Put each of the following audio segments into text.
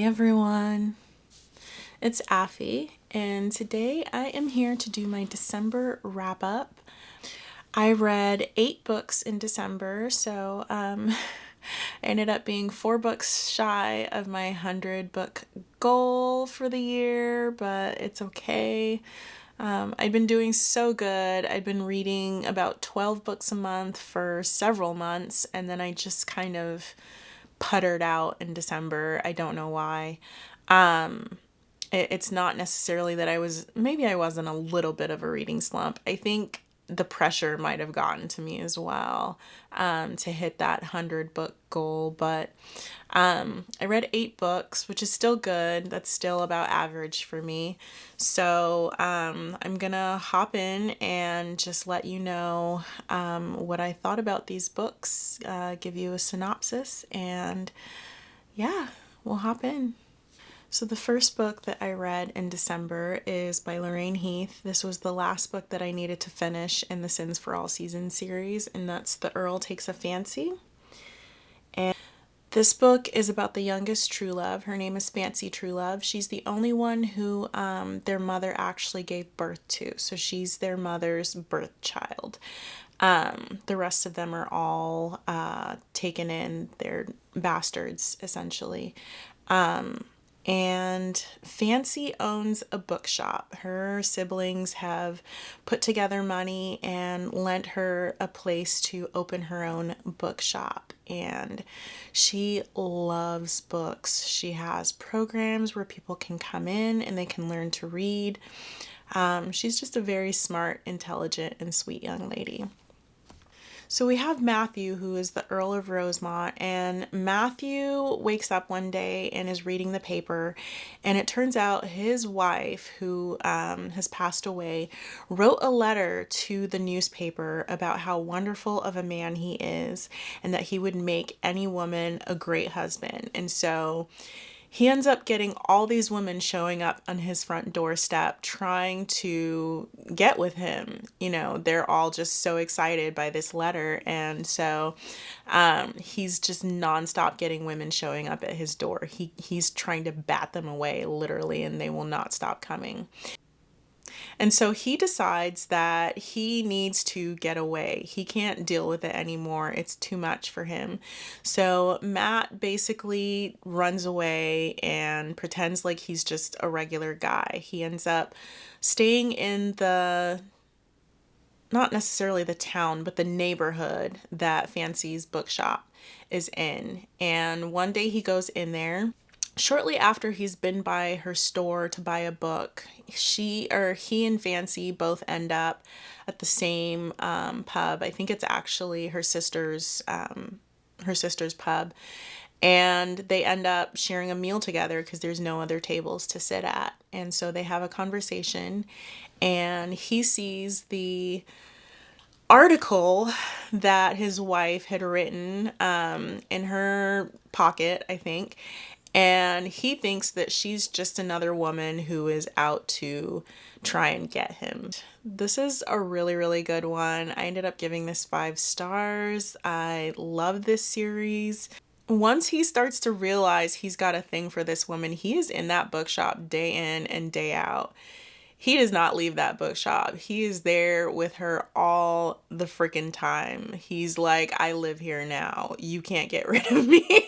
Hey everyone, it's Affy, and today I am here to do my December wrap up. I read 8 books in December, so I ended up being 4 books shy of my 100 book goal for the year, but it's okay. I'd been doing so good. I'd been reading about 12 books a month for several months, and then I just kind of puttered out in December. I don't know why. It's not necessarily that maybe I was in a little bit of a reading slump. I think the pressure might have gotten to me as well, to hit that 100 book goal. But I read 8 books, which is still good. That's still about average for me. So I'm gonna hop in and just let you know what I thought about these books, give you a synopsis, and yeah, we'll hop in. So the first book that I read in December is by Lorraine Heath. This was the last book that I needed to finish in the Sins for All Seasons series, and that's The Earl Takes a Fancy. And this book is about the youngest Truelove. Her name is Fancy Truelove. She's the only one who their mother actually gave birth to. So she's their mother's birth child. The rest of them are all taken in. They're bastards, essentially. And Fancy owns a bookshop. Her siblings have put together money and lent her a place to open her own bookshop. And she loves books. She has programs where people can come in and they can learn to read. She's just a very smart, intelligent, and sweet young lady. So we have Matthew, who is the Earl of Rosemont, and Matthew wakes up one day and is reading the paper, and it turns out his wife, who has passed away, wrote a letter to the newspaper about how wonderful of a man he is and that he would make any woman a great husband. And so he ends up getting all these women showing up on his front doorstep trying to get with him. You know, they're all just so excited by this letter. And so he's just nonstop getting women showing up at his door. He's trying to bat them away, literally, and they will not stop coming. And so he decides that he needs to get away. He can't deal with it anymore. It's too much for him. So Matt basically runs away and pretends like he's just a regular guy. He ends up staying in not necessarily the town, but the neighborhood that Fancy's bookshop is in. And one day he goes in there. Shortly after he's been by her store to buy a book, he and Fancy both end up at the same pub. I think it's actually her sister's pub, and they end up sharing a meal together because there's no other tables to sit at. And so they have a conversation, and he sees the article that his wife had written in her pocket, I think. And he thinks that she's just another woman who is out to try and get him. This is a really, really good one. I ended up giving this 5 stars. I love this series. Once he starts to realize he's got a thing for this woman, he is in that bookshop day in and day out. He does not leave that bookshop. He is there with her all the freaking time. He's like, I live here now. You can't get rid of me.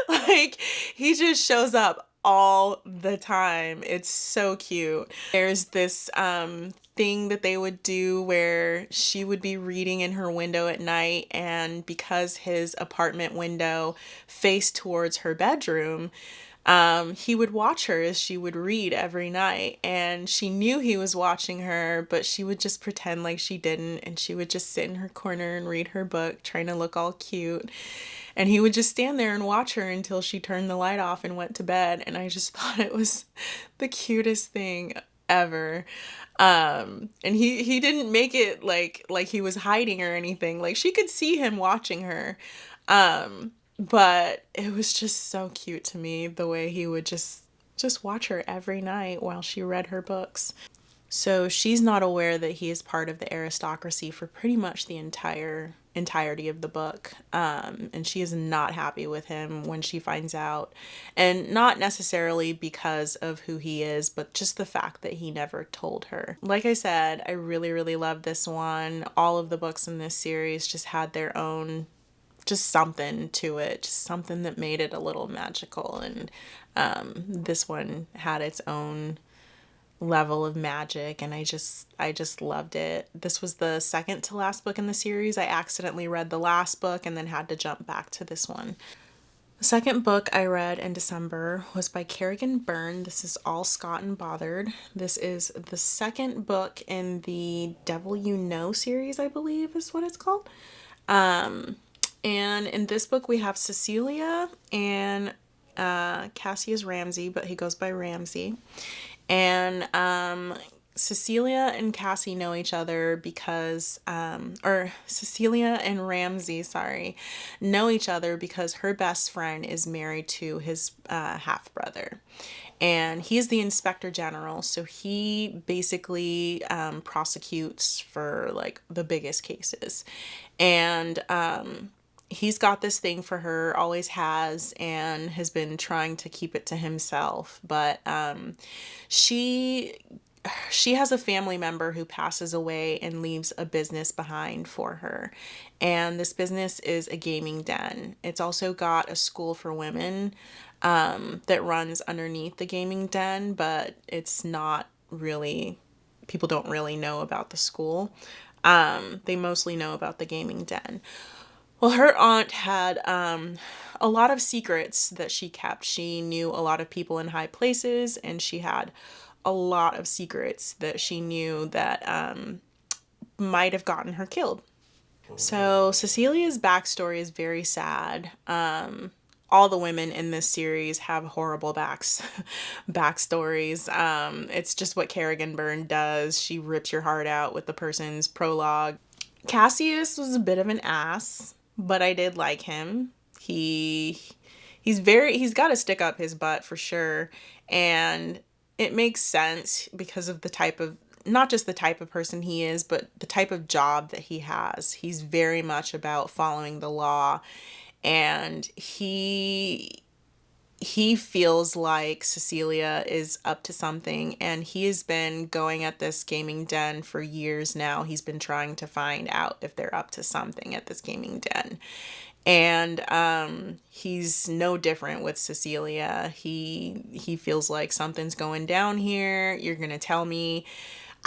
Like, he just shows up all the time. It's so cute. There's this thing that they would do where she would be reading in her window at night, and because his apartment window faced towards her bedroom, he would watch her as she would read every night, and she knew he was watching her, but she would just pretend like she didn't, and she would just sit in her corner and read her book, trying to look all cute. And he would just stand there and watch her until she turned the light off and went to bed. And I just thought it was the cutest thing ever. And he didn't make it like he was hiding or anything. Like, she could see him watching her. But it was just so cute to me the way he would just watch her every night while she read her books. So she's not aware that he is part of the aristocracy for pretty much the entire entirety of the book. And she is not happy with him when she finds out. And not necessarily because of who he is, but just the fact that he never told her. Like I said, I really, really love this one. All of the books in this series just had their own, just something to it, just something that made it a little magical. And this one had its own level of magic, and I just loved it. This was the second to last book in the series. I accidentally read the last book and then had to jump back to this one. The second book I read in December was by Kerrigan Byrne. This is All Scott and Bothered. This is the second book in the Devil You Know series, I believe is what it's called. And in this book we have Cecilia and Cassius Ramsey, but he goes by Ramsey. And Cecilia and Cassie know each other because, or Cecilia and Ramsey, sorry, know each other because her best friend is married to his half brother. And he's the inspector general, so he basically prosecutes for like the biggest cases. And he's got this thing for her, always has, and has been trying to keep it to himself. But she has a family member who passes away and leaves a business behind for her. And this business is a gaming den. It's also got a school for women that runs underneath the gaming den, but it's not really, people don't really know about the school. They mostly know about the gaming den. Well, her aunt had a lot of secrets that she kept. She knew a lot of people in high places, and she had a lot of secrets that she knew that might have gotten her killed. So Cecilia's backstory is very sad. All the women in this series have horrible backstories. It's just what Kerrigan Byrne does. She rips your heart out with the person's prologue. Cassius was a bit of an ass, but I did like him. He's got to stick up his butt for sure. And it makes sense because of the type of, not just the type of person he is, but the type of job that he has. He's very much about following the law, and he feels like Cecilia is up to something, and he has been going at this gaming den for years now. He's been trying to find out if they're up to something at this gaming den. And he's no different with Cecilia. He feels like something's going down here. You're going to tell me.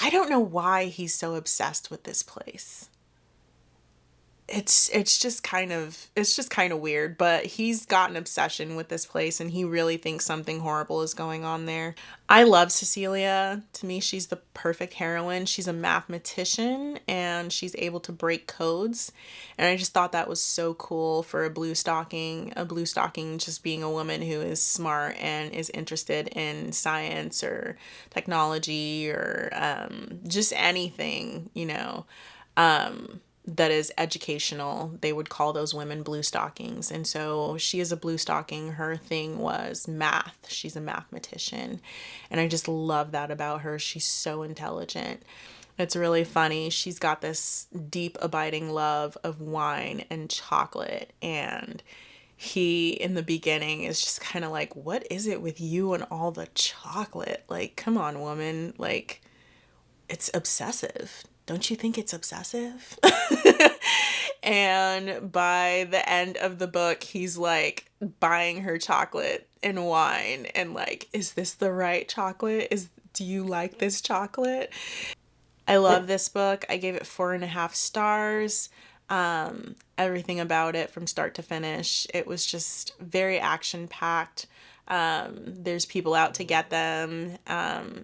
I don't know why he's so obsessed with this place. It's just kind of weird, but he's got an obsession with this place, and he really thinks something horrible is going on there. I love Cecilia. To me, she's the perfect heroine. She's a mathematician, and she's able to break codes, and I just thought that was so cool for a blue stocking just being a woman who is smart and is interested in science or technology or just anything, that is educational. They would call those women blue stockings. And so she is a blue stocking. Her thing was math. She's a mathematician. And I just love that about her. She's so intelligent. It's really funny. She's got this deep, abiding love of wine and chocolate. And he, in the beginning, is just kind of like, what is it with you and all the chocolate? Like, come on, woman. Like, it's obsessive. Don't you think it's obsessive? And by the end of the book, he's like buying her chocolate and wine and like, is this the right chocolate? Do you like this chocolate? I love this book. I gave it 4.5 stars. Everything about it from start to finish. It was just very action packed. There's people out to get them.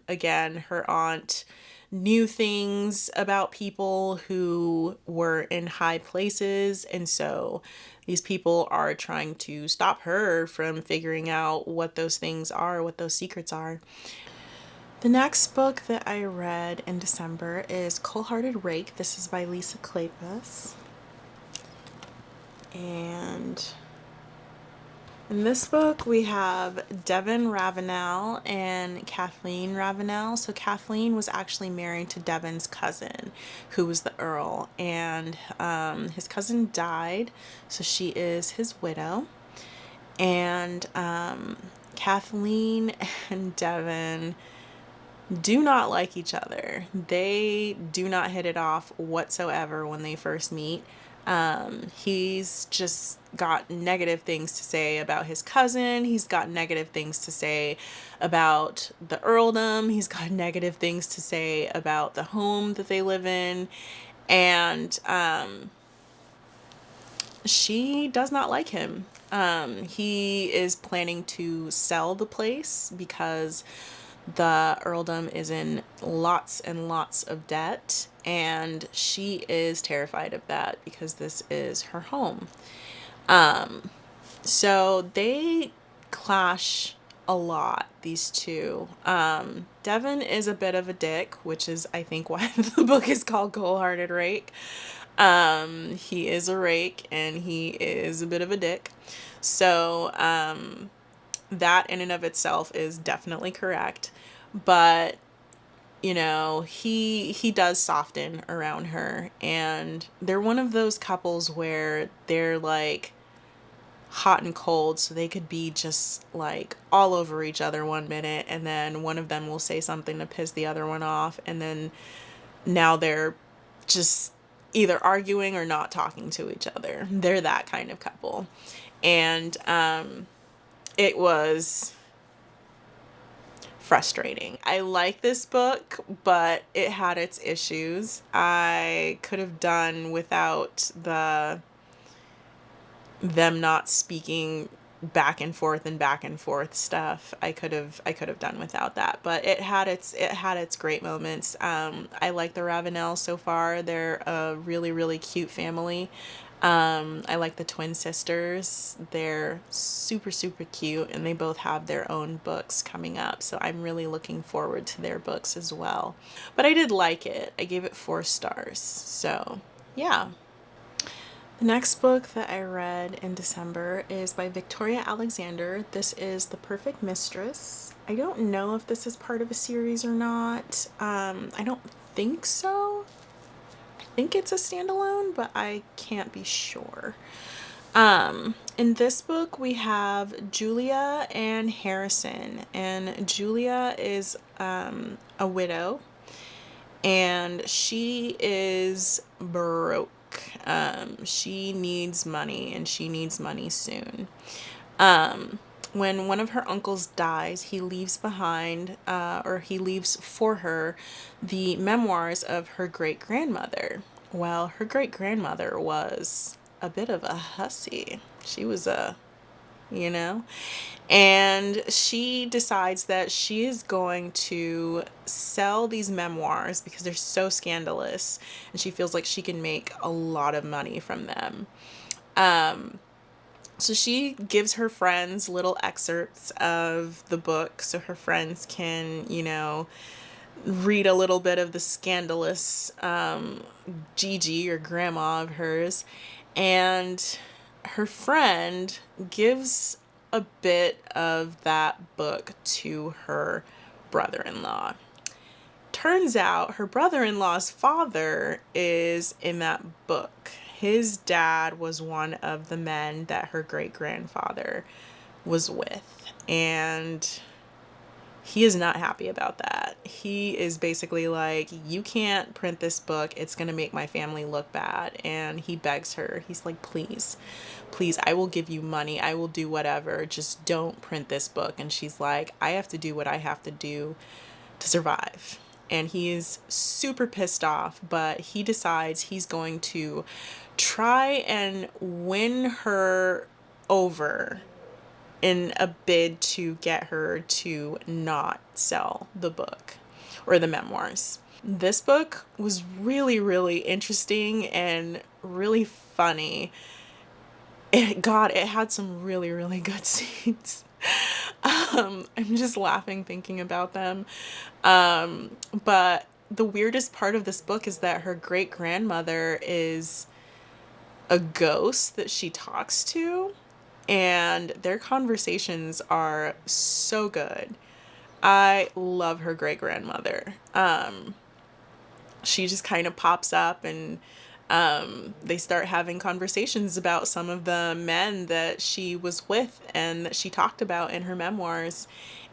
Again, her aunt knew things about people who were in high places, and so these people are trying to stop her from figuring out what those things are, what those secrets are. The next book that I read in December is Cold-Hearted Rake. This is by Lisa Kleypas. And In this book, we have Devon Ravenel and Kathleen Ravenel. So Kathleen was actually married to Devon's cousin, who was the Earl, and his cousin died, so she is his widow. And Kathleen and Devon do not like each other. They do not hit it off whatsoever when they first meet. He's just got negative things to say about his cousin. He's got negative things to say about the earldom. He's got negative things to say about the home that they live in. And she does not like him. He is planning to sell the place because the earldom is in lots and lots of debt, and she is terrified of that because this is her home. So they clash a lot, these two. Devon is a bit of a dick, which is, I think, why the book is called Cold Hearted Rake. He is a rake and he is a bit of a dick. So, that in and of itself is definitely correct. But, you know, he does soften around her, and they're one of those couples where they're like hot and cold, so they could be just like all over each other one minute, and then one of them will say something to piss the other one off, and then now they're just either arguing or not talking to each other. They're that kind of couple. And it was frustrating. I like this book, but it had its issues. I could have done without them not speaking back and forth stuff. I could have done without that, but it had its great moments. I like the Ravenel so far. They're a really, really cute family. I like the twin sisters. They're super, super cute, and they both have their own books coming up, so I'm really looking forward to their books as well. But I did like it. I gave it 4 stars. So yeah. The next book that I read in December is by Victoria Alexander. This is The Perfect Mistress. I don't know if this is part of a series or not. I don't think so. I think it's a standalone, but I can't be sure. In this book, we have Julia and Harrison, and Julia is a widow, and she is broke. She needs money, and she needs money soon. When one of her uncles dies, he leaves behind, or he leaves for her, the memoirs of her great grandmother. Well, her great grandmother was a bit of a hussy. She was you know, and she decides that she is going to sell these memoirs because they're so scandalous, and she feels like she can make a lot of money from them. So she gives her friends little excerpts of the book so her friends can, you know, read a little bit of the scandalous Gigi or grandma of hers. And her friend gives a bit of that book to her brother-in-law. Turns out her brother-in-law's father is in that book. His dad was one of the men that her great-grandfather was with, and he is not happy about that. He is basically like, you can't print this book. It's going to make my family look bad. And he begs her. He's like, please, please, I will give you money. I will do whatever. Just don't print this book. And she's like, I have to do what I have to do to survive. And he is super pissed off, but he decides he's going to try and win her over in a bid to get her to not sell the book or the memoirs. This book was really, really interesting and really funny. It had some really, really good scenes. I'm just laughing thinking about them. But the weirdest part of this book is that her great grandmother is a ghost that she talks to. and their conversations are so good. I love her great grandmother. She just kind of pops up, and they start having conversations about some of the men that she was with and that she talked about in her memoirs.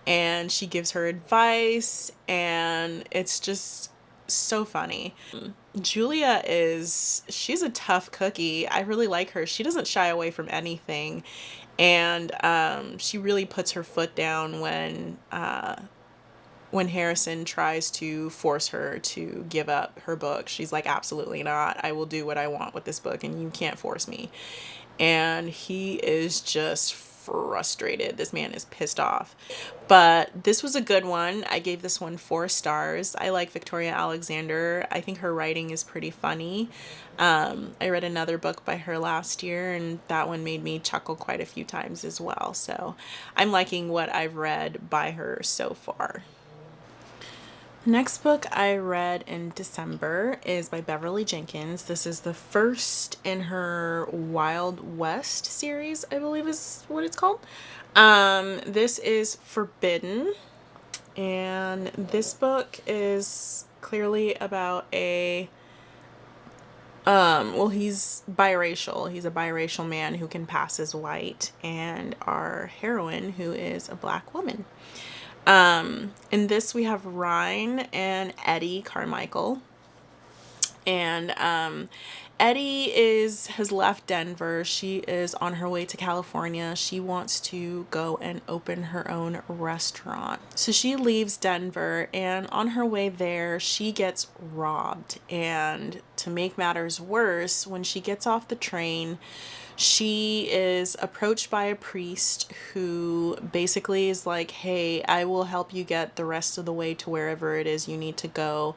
And she gives her advice, and it's just so funny. She's a tough cookie. I really like her. She doesn't shy away from anything. And she really puts her foot down when Harrison tries to force her to give up her book. She's like, absolutely not. I will do what I want with this book, and you can't force me. And he is just frustrated. This man is pissed off. But this was a good one. I gave this one 4 stars. I like Victoria Alexander. I think her writing is pretty funny. I read another book by her last year, and that one made me chuckle quite a few times as well. So I'm liking what I've read by her so far. The next book I read in December is by Beverly Jenkins. This is the first in her Wild West series, I believe is what it's called. This is Forbidden, and this book is clearly about he's biracial. He's a biracial man who can pass as white, and our heroine, who is a Black woman. In this we have Ryan and Eddie Carmichael. And Eddie has left Denver. She is on her way to California. She wants to go and open her own restaurant. So she leaves Denver, and on her way there, she gets robbed. And to make matters worse, when she gets off the train, she is approached by a priest who basically is like, hey, I will help you get the rest of the way to wherever it is you need to go.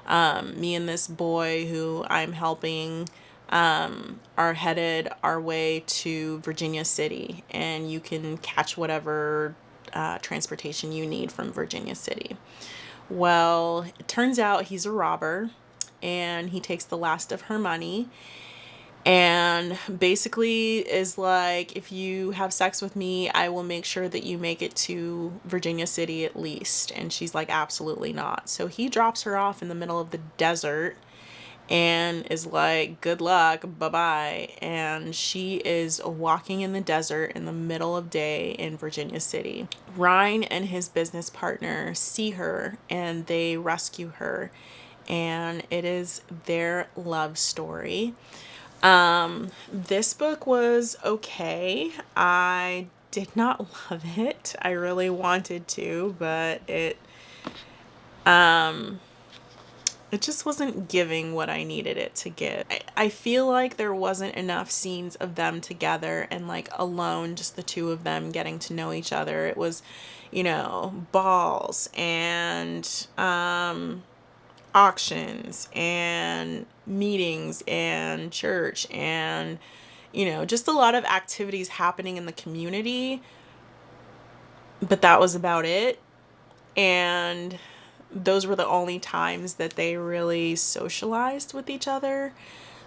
Me and this boy who I'm helping are headed our way to Virginia City, and you can catch whatever transportation you need from Virginia City. Well, it turns out he's a robber, and he takes the last of her money, and basically is like, if you have sex with me, I will make sure that you make it to Virginia City at least. And she's like, absolutely not. So he drops her off in the middle of the desert and is like, good luck, bye-bye. And she is walking in the desert in the middle of day in Virginia City. Ryan and his business partner see her, and they rescue her, and it is their love story. This book was okay. I did not love it. I really wanted to, but it just wasn't giving what I needed it to give. I feel like there wasn't enough scenes of them together and like alone, just the two of them getting to know each other. It was, balls and, auctions and meetings and church and just a lot of activities happening in the community, but that was about it. And those were the only times that they really socialized with each other.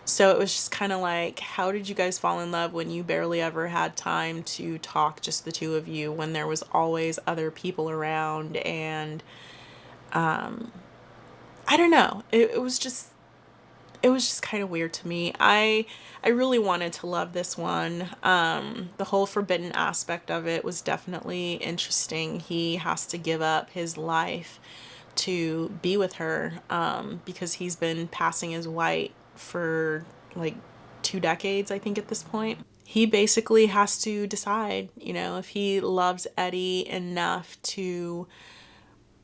So it was just kind of like, how did you guys fall in love when you barely ever had time to talk, just the two of you, when there was always other people around? And I don't know. It was just kind of weird to me. I really wanted to love this one. The whole forbidden aspect of it was definitely interesting. He has to give up his life to be with her, because he's been passing as white for like 2 decades, I think, at this point. He basically has to decide, if he loves Eddie enough to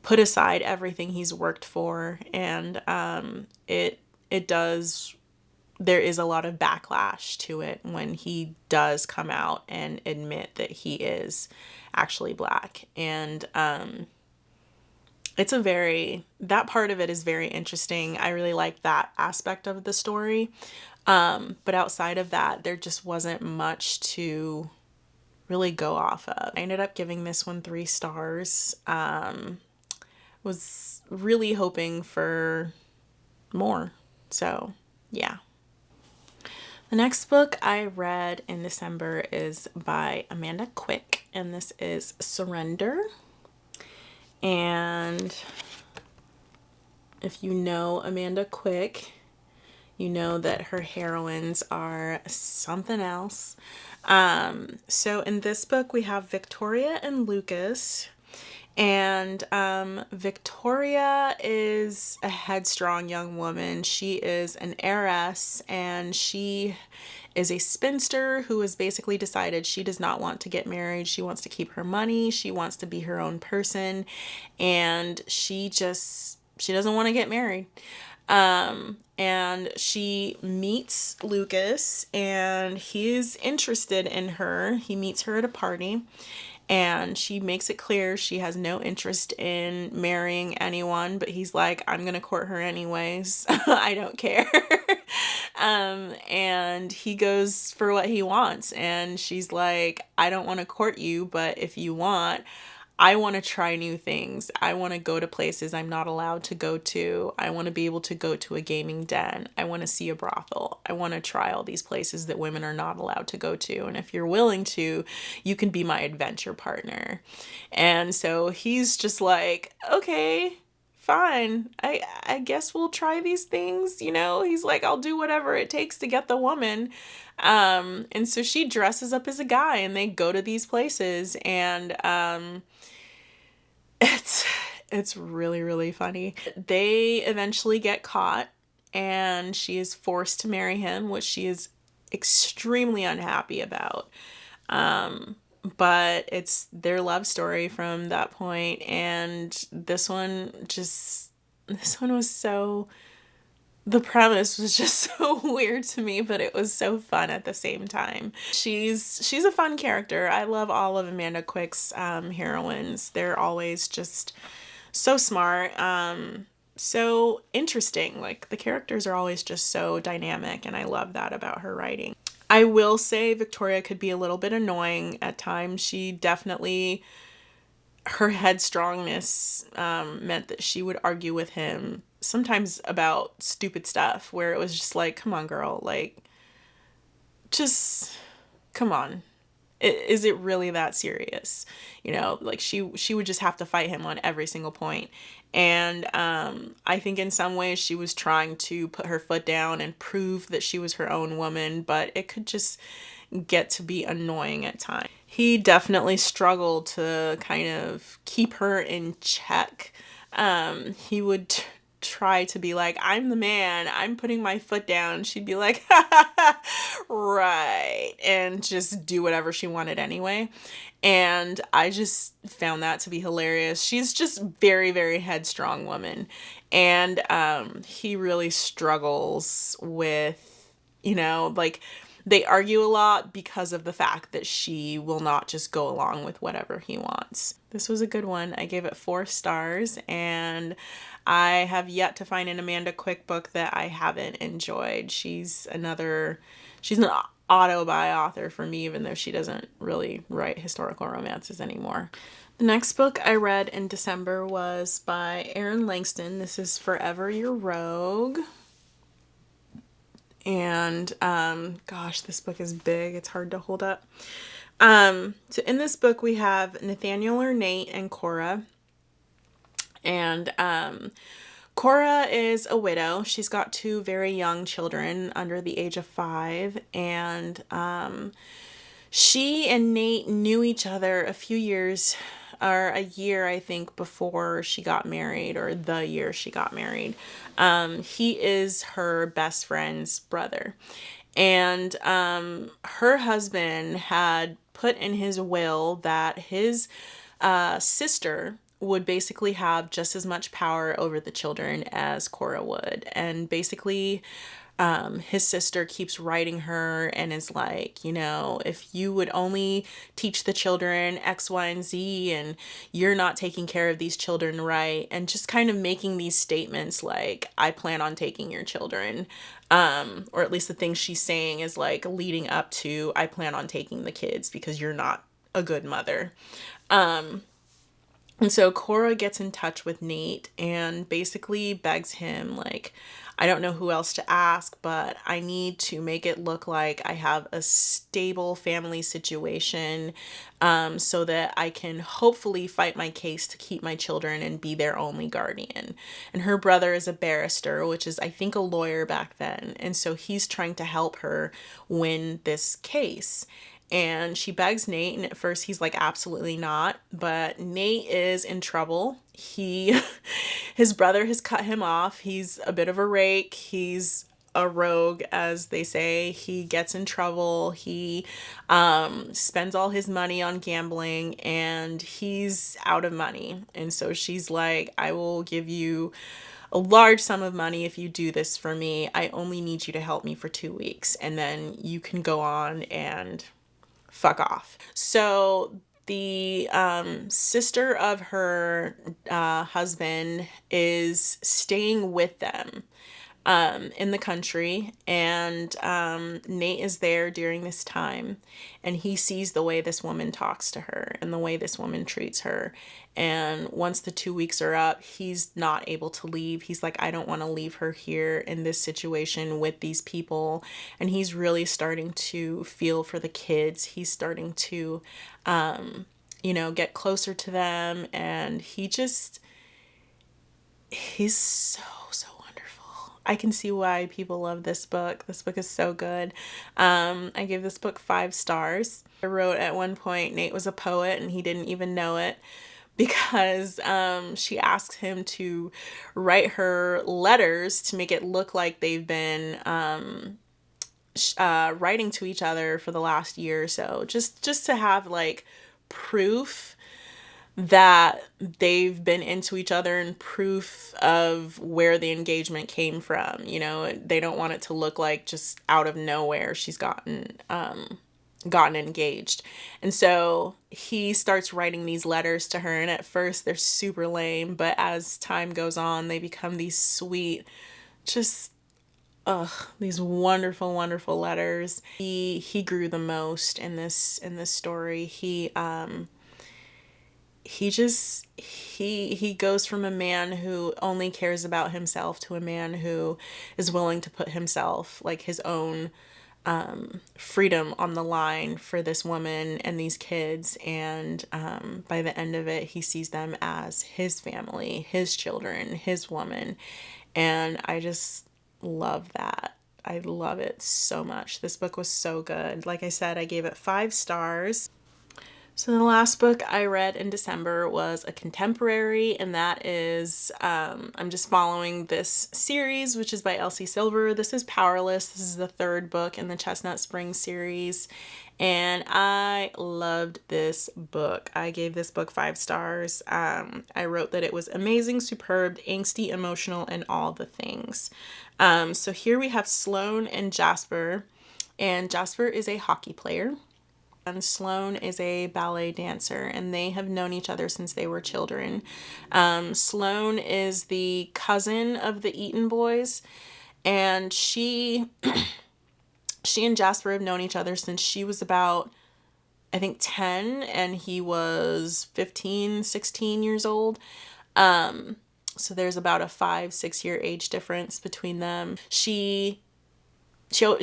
put aside everything he's worked for. And it does, there is a lot of backlash to it when he does come out and admit that he is actually Black. And that part of it is very interesting. I really like that aspect of the story. But outside of that, there just wasn't much to really go off of. I ended up giving this one 3 stars. Was really hoping for more. So, yeah. The next book I read in December is by Amanda Quick, and this is Surrender. And if you know Amanda Quick, you know that her heroines are something else. So in this book, we have Victoria and Lucas. And Victoria is a headstrong young woman. She is an heiress, and she is a spinster who has basically decided she does not want to get married. She wants to keep her money. She wants to be her own person, and she doesn't want to get married. And she meets Lucas, and he's interested in her. He meets her at a party, and she makes it clear she has no interest in marrying anyone, but he's like, I'm gonna court her anyways. I don't care. And he goes for what he wants, and she's like, I don't want to court you, but if you want, I want to try new things. I want to go to places I'm not allowed to go to. I want to be able to go to a gaming den. I want to see a brothel. I want to try all these places that women are not allowed to go to. And if you're willing to, you can be my adventure partner. And so he's just like, okay, fine. I guess we'll try these things, you know? He's like, I'll do whatever it takes to get the woman. And so she dresses up as a guy, and they go to these places, and it's really, really funny. They eventually get caught, and she is forced to marry him, which she is extremely unhappy about. But it's their love story from that point, and this one was so, the premise was just so weird to me, but it was so fun at the same time. She's a fun character. I love all of Amanda Quick's heroines. They're always just so smart, so interesting. Like, the characters are always just so dynamic, and I love that about her writing. I will say Victoria could be a little bit annoying at times. She definitely, her headstrongness meant that she would argue with him sometimes about stupid stuff, where it was just like, come on, girl, like, just come on. Is it really that serious? You know, like, she would just have to fight him on every single point. And I think in some ways she was trying to put her foot down and prove that she was her own woman, but it could just get to be annoying at times. He definitely struggled to kind of keep her in check. He would try to be like, I'm the man, I'm putting my foot down. She'd be like, right, and just do whatever she wanted anyway. And I just found that to be hilarious. She's just very, very headstrong woman. And he really struggles with, you know, like, they argue a lot because of the fact that she will not just go along with whatever he wants. This was a good one. I gave it 4 stars, and I have yet to find an Amanda Quick book that I haven't enjoyed. She's an auto-buy author for me, even though she doesn't really write historical romances anymore. The next book I read in December was by Erin Langston. This is Forever Your Rogue. And gosh, this book is big. It's hard to hold up. So in this book we have Nathaniel or Nate and Cora. And Cora is a widow. She's got 2 very young children under the age of 5. And she and Nate knew each other a few years, or a year, I think, before she got married, or the year she got married. He is her best friend's brother. And her husband had put in his will that his sister would basically have just as much power over the children as Cora would. And basically, his sister keeps writing her and is like, you know, if you would only teach the children X, Y, and Z, and you're not taking care of these children right, and just kind of making these statements like, I plan on taking your children, or at least the thing she's saying is like leading up to, I plan on taking the kids because you're not a good mother. And so Cora gets in touch with Nate and basically begs him, like, I don't know who else to ask, but I need to make it look like I have a stable family situation, so that I can hopefully fight my case to keep my children and be their only guardian. And her brother is a barrister, which is, I think, a lawyer back then. And so he's trying to help her win this case. And she begs Nate, and at first he's like, absolutely not. But Nate is in trouble. His brother has cut him off. He's a bit of a rake. He's a rogue, as they say. He gets in trouble. He spends all his money on gambling, and he's out of money. And so she's like, I will give you a large sum of money if you do this for me. I only need you to help me for 2 weeks, and then you can go on and fuck off. So the sister of her husband is staying with them in the country, and Nate is there during this time, and he sees the way this woman talks to her and the way this woman treats her. And once the 2 weeks are up, he's not able to leave. He's like, I don't want to leave her here in this situation with these people. And he's really starting to feel for the kids. He's starting to get closer to them, and he's so wonderful. I can see why people love this book. This book is so good. I gave this book 5 stars. I wrote at one point Nate was a poet and he didn't even know it, because she asks him to write her letters to make it look like they've been writing to each other for the last year or so, just to have like proof that they've been into each other and proof of where the engagement came from. They don't want it to look like just out of nowhere she's gotten engaged. And so he starts writing these letters to her, and at first they're super lame, but as time goes on, they become these sweet, just these wonderful, wonderful letters. He grew the most in this story. He goes from a man who only cares about himself to a man who is willing to put himself, like his own freedom, on the line for this woman and these kids. And by the end of it, he sees them as his family, his children, his woman. And I just love that. I love it so much. This book was so good. Like I said, I gave it 5 stars. So the last book I read in December was a contemporary, and that is, I'm just following this series, which is by Elsie Silver. This is Powerless. This is the 3rd book in the Chestnut Springs series, and I loved this book. I gave this book 5 stars. I wrote that it was amazing, superb, angsty, emotional, and all the things. So here we have Sloane and Jasper, and Jasper is a hockey player. And Sloane is a ballet dancer, and they have known each other since they were children. Sloane is the cousin of the Eaton boys, and she and Jasper have known each other since she was about, I think, 10, and he was 15, 16 years old. So there's about a 5-6 year age difference between them. She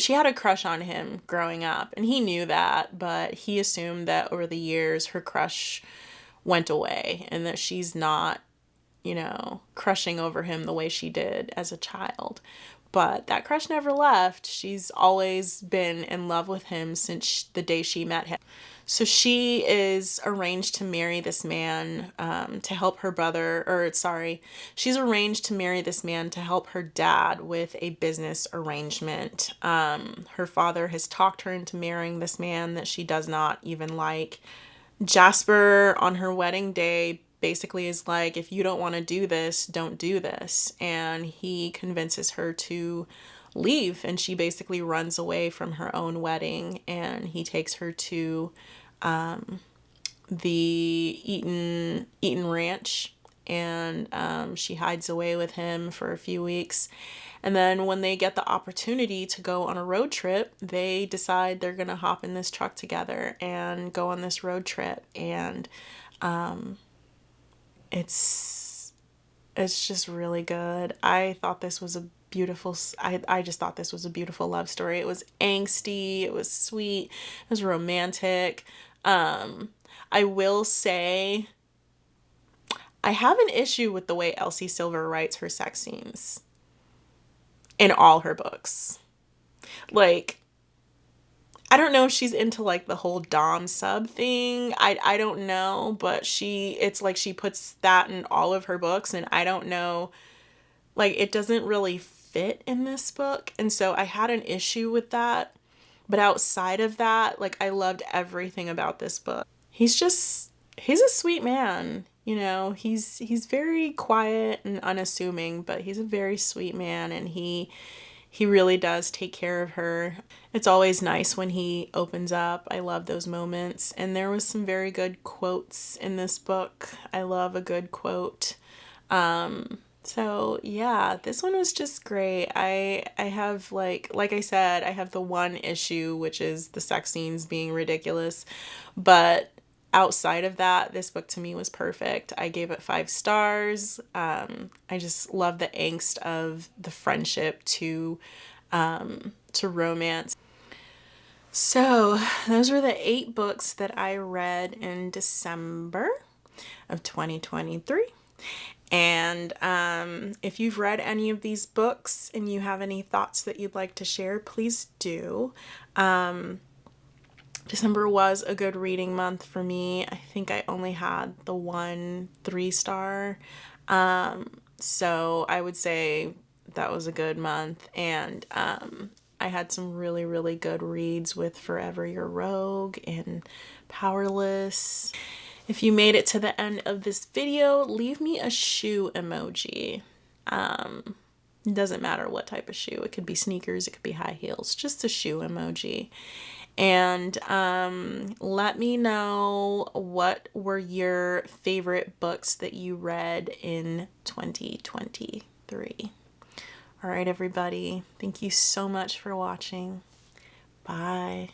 had a crush on him growing up, and he knew that, but he assumed that over the years her crush went away and that she's not, crushing over him the way she did as a child. But that crush never left. She's always been in love with him since the day she met him. So she is arranged to marry this man to help her brother, she's arranged to marry this man to help her dad with a business arrangement. Her father has talked her into marrying this man that she does not even like. Jasper, on her wedding day, basically is like, if you don't want to do this, don't do this. And he convinces her to leave, and she basically runs away from her own wedding, and he takes her to the Eaton Ranch, and she hides away with him for a few weeks. And then when they get the opportunity to go on a road trip, they decide they're gonna hop in this truck together and go on this road trip. And it's just really good. I thought this was a beautiful. I just thought this was a beautiful love story. It was angsty, it was sweet, it was romantic. I will say I have an issue with the way Elsie Silver writes her sex scenes in all her books. Like, I don't know if she's into like the whole dom sub thing. I don't know, but it's like she puts that in all of her books, and I don't know, like it doesn't really fit in this book. And so I had an issue with that. But outside of that, like I loved everything about this book. He's a sweet man. You know, he's very quiet and unassuming, but he's a very sweet man, and he really does take care of her. It's always nice when he opens up. I love those moments. And there was some very good quotes in this book. I love a good quote. So yeah, this one was just great. I have like I said, I have the one issue, which is the sex scenes being ridiculous. But outside of that, this book to me was perfect. I gave it 5 stars. I just love the angst of the friendship to romance. So those were the 8 books that I read in December of 2023. And if you've read any of these books and you have any thoughts that you'd like to share, please do. December was a good reading month for me. I think I only had the 1 3-star. So I would say that was a good month. And I had some really, really good reads with Forever Your Rogue and Powerless. If you made it to the end of this video, leave me a shoe emoji. It doesn't matter what type of shoe. It could be sneakers, it could be high heels, just a shoe emoji. And let me know what were your favorite books that you read in 2023. All right, everybody. Thank you so much for watching. Bye.